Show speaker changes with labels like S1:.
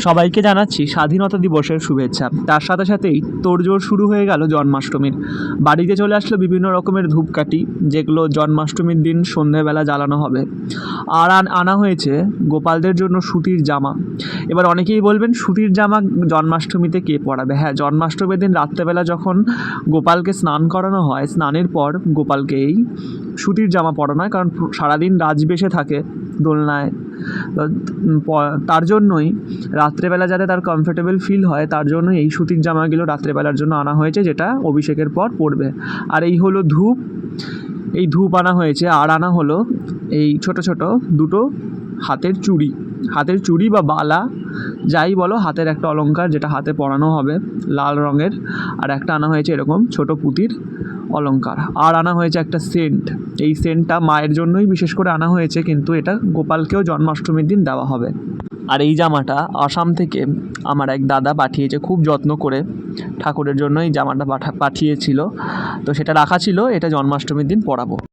S1: সবাইকে জানাচ্ছি স্বাধীনতা দিবসের শুভেচ্ছা। তার সাথে সাথেই তোড়জোড় শুরু হয়ে গেল জন্মাষ্টমীর। বাড়িতে চলে আসলো বিভিন্ন রকমের ধূপকাঠি, যেগুলো জন্মাষ্টমীর দিন সন্ধ্যেবেলা জ্বালানো হবে। আর আনা হয়েছে গোপালদের জন্য সুতির জামা। এবার অনেকেই বলবেন, সুতির জামা জন্মাষ্টমীতে কে পরাবে? হ্যাঁ, জন্মাষ্টমীর দিন রাত্রেবেলা যখন গোপালকে স্নান করানো হয়, স্নানের পর গোপালকে এই সুতির জামা পরানো হয়, কারণ সারাদিন রাজবেশে থাকে দোলনায়। তার জন্যই রাত্রেবেলা যাতে তার কমফোর্টেবল ফিল হয়, তার জন্যই এই সুতির জামাগুলো রাত্রেবেলার জন্য আনা হয়েছে, যেটা অভিষেকের পর পরবে। আর এই হলো ধূপ, এই ধূপ আনা হয়েছে। আর আনা হলো এই ছোট ছোট দুটো হাতের চুড়ি বা বালা, যাই বলো, হাতের একটা অলংকার যেটা হাতে পরানো হবে লাল রঙের। আর একটা আনা হয়েছে এরকম ছোট পুঁতির অলংকার। আর আনা হয়েছে একটা সেন্ট। এই সেন্টটা মায়ের জন্যই বিশেষ করে আনা হয়েছে, কিন্তু এটা গোপালকেও জন্মাষ্টমীর দিন দেওয়া হবে। আর এই জামাটা আসাম থেকে আমার এক দাদা পাঠিয়েছে, খুব যত্ন করে ঠাকুরের জন্য এই জামাটা পাঠিয়েছিল। তো সেটা রাখা ছিল, এটা জন্মাষ্টমীর দিন পরাবো।